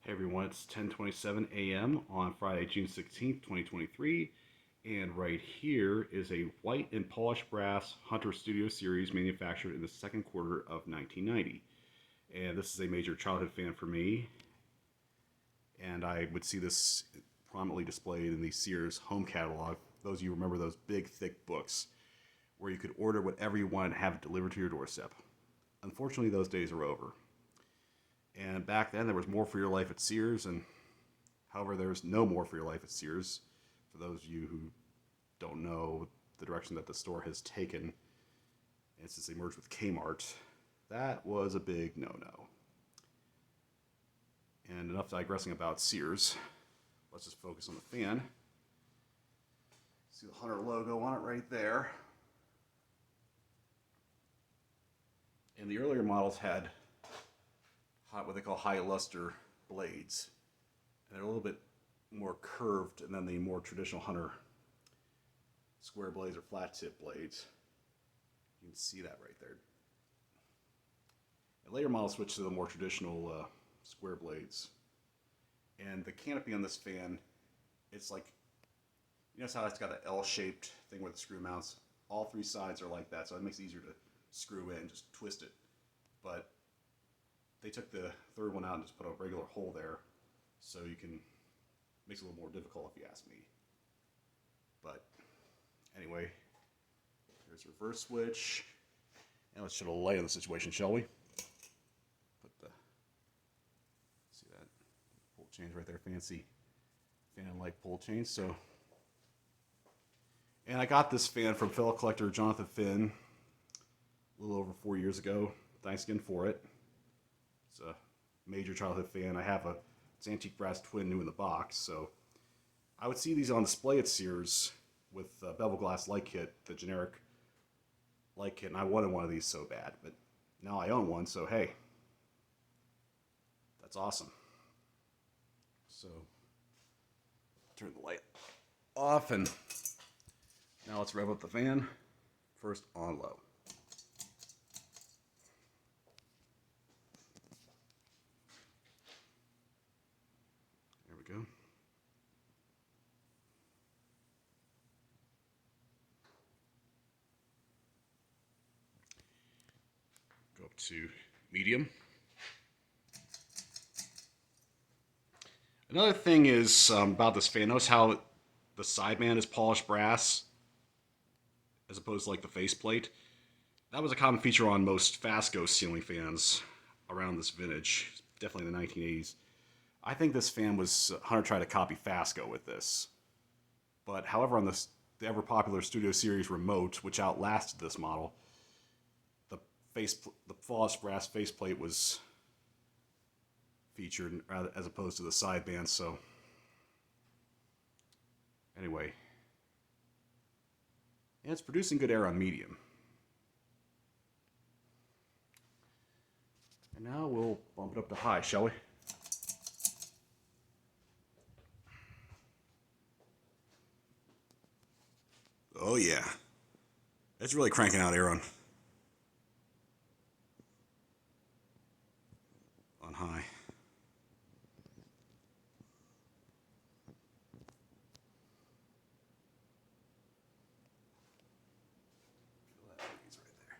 Hey everyone, it's 10:27 a.m. on Friday, June 16th, 2023, and right here is a white and polished brass Hunter Studio Series manufactured in the second quarter of 1990. And this is a major childhood fan for me, and I would see this prominently displayed in the Sears home catalog. Those of you remember those big, thick books where you could order whatever you wanted and have it delivered to your doorstep. Unfortunately, those days are over. And back then, there was more for your life at Sears, and however, there's no more for your life at Sears. For those of you who don't know the direction that the store has taken, and since they merged with Kmart, that was a big no-no. And enough digressing about Sears. Let's just focus on the fan. See the Hunter logo on it right there. And the earlier models had what they call high luster blades, and they're a little bit more curved than the more traditional Hunter square blades or flat tip blades. You can see that right there. And later models switched to the more traditional square blades. And the canopy on this fan, it's like, you know how it's got that L-shaped thing with the screw mounts? All three sides are like that, so it makes it easier to screw in, just twist it. But they took the third one out and just put a regular hole there, so you can, makes it a little more difficult if you ask me. But anyway, here's the reverse switch. And let's shed a light on the situation, shall we? Put the, see that pull chains right there, fancy fan-like pull chains. So, and I got this fan from fellow collector Jonathan Finn a little over 4 years ago. Thanks again for it. It's a major childhood fan. I have it's antique brass twin new in the box, so I would see these on display at Sears with bevel glass light kit, the generic light kit, and I wanted one of these so bad, but now I own one, so hey, that's awesome. So turn the light off, and now let's rev up the fan. First on low. Go. Go up to medium. Another thing is about this fan. Notice how the sideband is polished brass as opposed to like the faceplate. That was a common feature on most Fasco ceiling fans around this vintage, definitely in the 1980s. I think this fan was Hunter tried to copy Fasco with this. But however, on the ever popular Studio Series remote, which outlasted this model, the polished brass faceplate was featured as opposed to the sideband. So anyway, and it's producing good air on medium. And now we'll bump it up to high, shall we? Oh yeah, it's really cranking out air on high. Feel that breeze right there.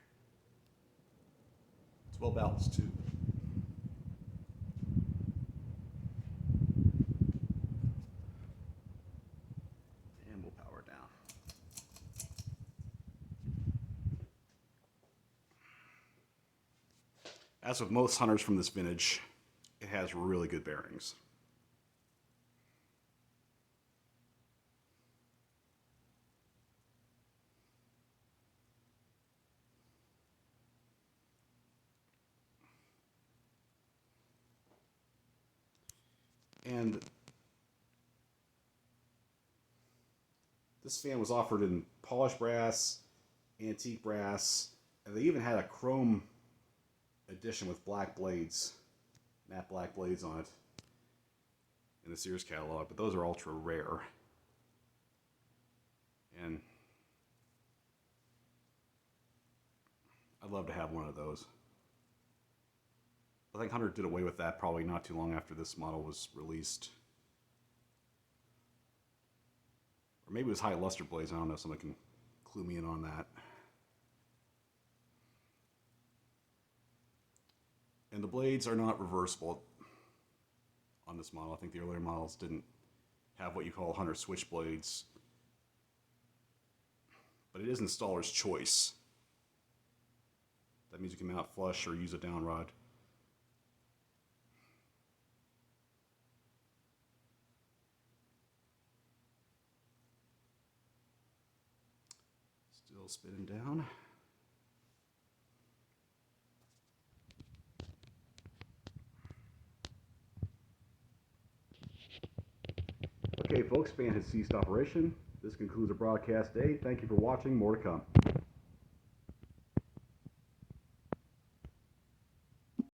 It's well balanced too. And we'll power down. As with most Hunters from this vintage, it has really good bearings. And this fan was offered in polished brass, antique brass, and they even had a chrome edition with black blades, matte black blades on it in the Sears catalog, but those are ultra rare. And I'd love to have one of those. I think Hunter did away with that probably not too long after this model was released. Or maybe it was high luster blades. I don't know. Someone can clue me in on that. And the blades are not reversible on this model. I think the earlier models didn't have what you call Hunter switch blades. But it is installer's choice. That means you can mount flush or use a down rod. Still spinning down. Okay, folks, fan has ceased operation. This concludes the broadcast day. Thank you for watching. More to come.